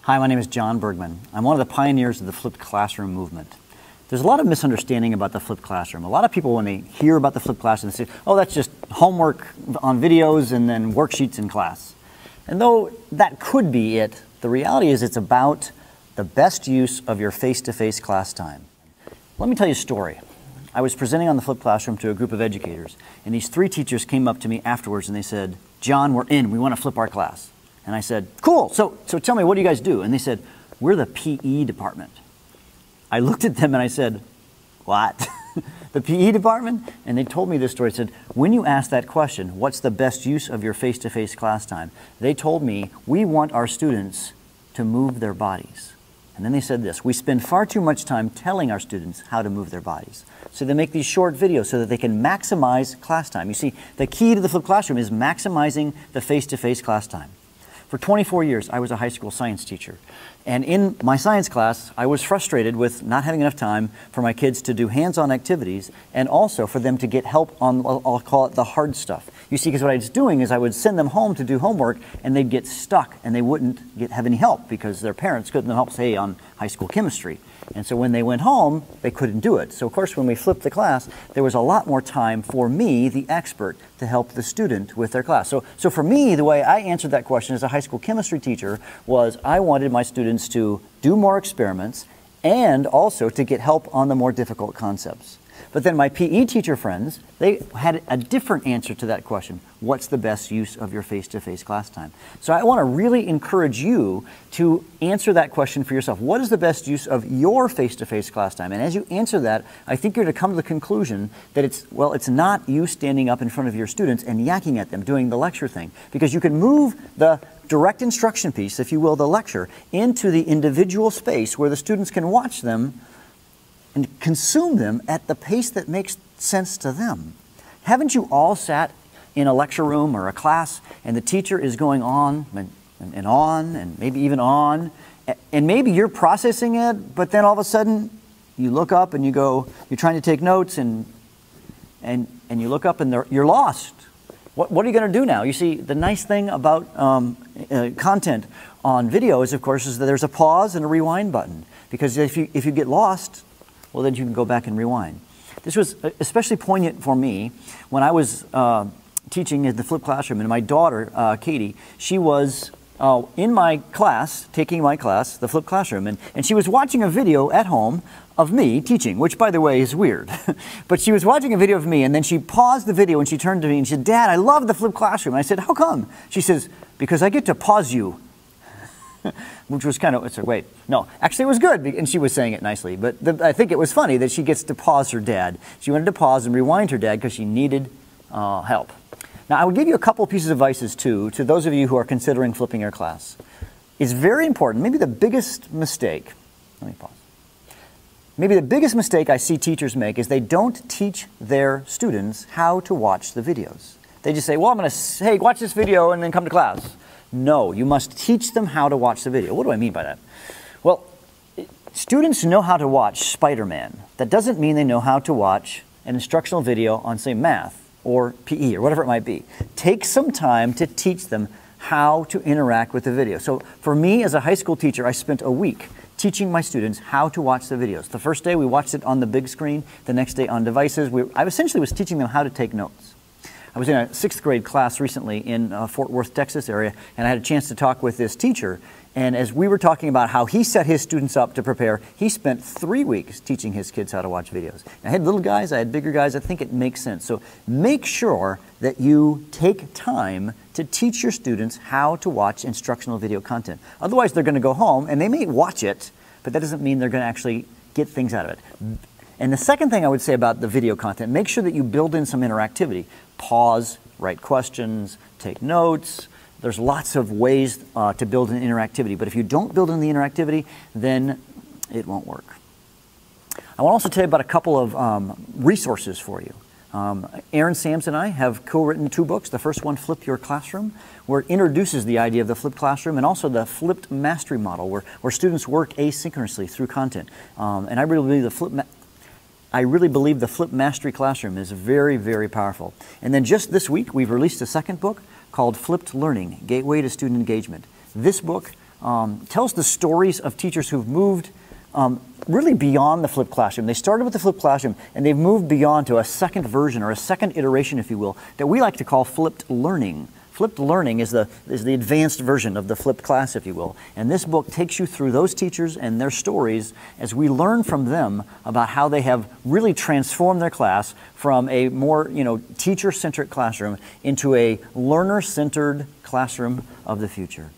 Hi, my name is John Bergman. I'm one of the pioneers of the flipped classroom movement. There's a lot of misunderstanding about the flipped classroom. A lot of people, when they hear about the flipped classroom, they say, oh, that's just homework on videos and then worksheets in class. And though that could be it, the reality is it's about the best use of your face-to-face class time. Let me tell you a story. I was presenting on the flipped classroom to a group of educators, and these three teachers came up to me afterwards and they said, John, we're in. We want to flip our class. And I said, cool, so tell me, what do you guys do? And they said, we're the PE department. I looked at them and I said, what? The PE department? And they told me this story. They said, when you ask that question, what's the best use of your face-to-face class time? They told me, we want our students to move their bodies. And then they said this, we spend far too much time telling our students how to move their bodies. So they make these short videos so that they can maximize class time. You see, the key to the flipped classroom is maximizing the face-to-face class time. For 24 years, I was a high school science teacher. And in my science class, I was frustrated with not having enough time for my kids to do hands-on activities and also for them to get help on, I'll call it the hard stuff. You see, because what I was doing is I would send them home to do homework and they'd get stuck and they wouldn't have any help because their parents couldn't help, say, on high school chemistry. And so when they went home, they couldn't do it. So of course, when we flipped the class, there was a lot more time for me, the expert, to help the student with their class. So for me, the way I answered that question as a high school chemistry teacher was I wanted my students to do more experiments and also to get help on the more difficult concepts. But then my PE teacher friends, they had a different answer to that question. What's the best use of your face-to-face class time? So I want to really encourage you to answer that question for yourself. What is the best use of your face-to-face class time? And as you answer that, I think you're going to come to the conclusion that it's not you standing up in front of your students and yakking at them, doing the lecture thing. Because you can move the direct instruction piece, if you will, the lecture, into the individual space where the students can watch them and consume them at the pace that makes sense to them. Haven't you all sat in a lecture room or a class and the teacher is going on and on and maybe even on, and maybe you're processing it, but then all of a sudden you look up and you go, you're trying to take notes and you look up and you're lost. What are you going to do now? You see, the nice thing about content on video is, of course, is that there's a pause and a rewind button. Because if you get lost, well, then you can go back and rewind. This was especially poignant for me when I was teaching at the flipped classroom, and my daughter, Katie, she was in my class, taking my class, the flipped classroom, and she was watching a video at home of me teaching, which, by the way, is weird. But she was watching a video of me, and then she paused the video and she turned to me and she said, Dad, I love the flipped classroom. And I said, how come? She says, because I get to pause you. Which was kind of, it's like, wait, no, actually it was good, and she was saying it nicely, but I think it was funny that she gets to pause her dad. She wanted to pause and rewind her dad because she needed help. Now, I would give you a couple pieces of advice too, to those of you who are considering flipping your class. It's very important, maybe the biggest mistake, let me pause. Maybe the biggest mistake I see teachers make is they don't teach their students how to watch the videos. They just say, well, I'm going to say, hey, watch this video and then come to class. No, you must teach them how to watch the video. What do I mean by that? Well, students know how to watch Spider-Man. That doesn't mean they know how to watch an instructional video on, say, math or PE or whatever it might be. Take some time to teach them how to interact with the video. So for me as a high school teacher, I spent a week teaching my students how to watch the videos. The first day we watched it on the big screen, the next day on devices. I essentially was teaching them how to take notes. I was in a 6th grade class recently in Fort Worth, Texas area, and I had a chance to talk with this teacher. And as we were talking about how he set his students up to prepare, he spent 3 weeks teaching his kids how to watch videos. I had little guys, I had bigger guys. I think it makes sense. So make sure that you take time to teach your students how to watch instructional video content. Otherwise, they're going to go home and they may watch it, but that doesn't mean they're going to actually get things out of it. And the second thing I would say about the video content, make sure that you build in some interactivity. Pause, write questions, take notes. There's lots of ways to build in interactivity, but if you don't build in the interactivity, then it won't work. I want to also tell you about a couple of resources for you. Aaron Sams and I have co-written 2 books. The first one, Flip Your Classroom, where it introduces the idea of the flipped classroom and also the flipped mastery model, where students work asynchronously through content. And I really believe the Flip Mastery Classroom is very, very powerful. And then just this week, we've released a second book called Flipped Learning, Gateway to Student Engagement. This book tells the stories of teachers who've moved really beyond the flipped classroom. They started with the flipped classroom, and they've moved beyond to a second version, or a second iteration, if you will, that we like to call flipped learning. Flipped learning is the advanced version of the flipped class, if you will. And this book takes you through those teachers and their stories as we learn from them about how they have really transformed their class from a more, teacher-centric classroom into a learner-centered classroom of the future.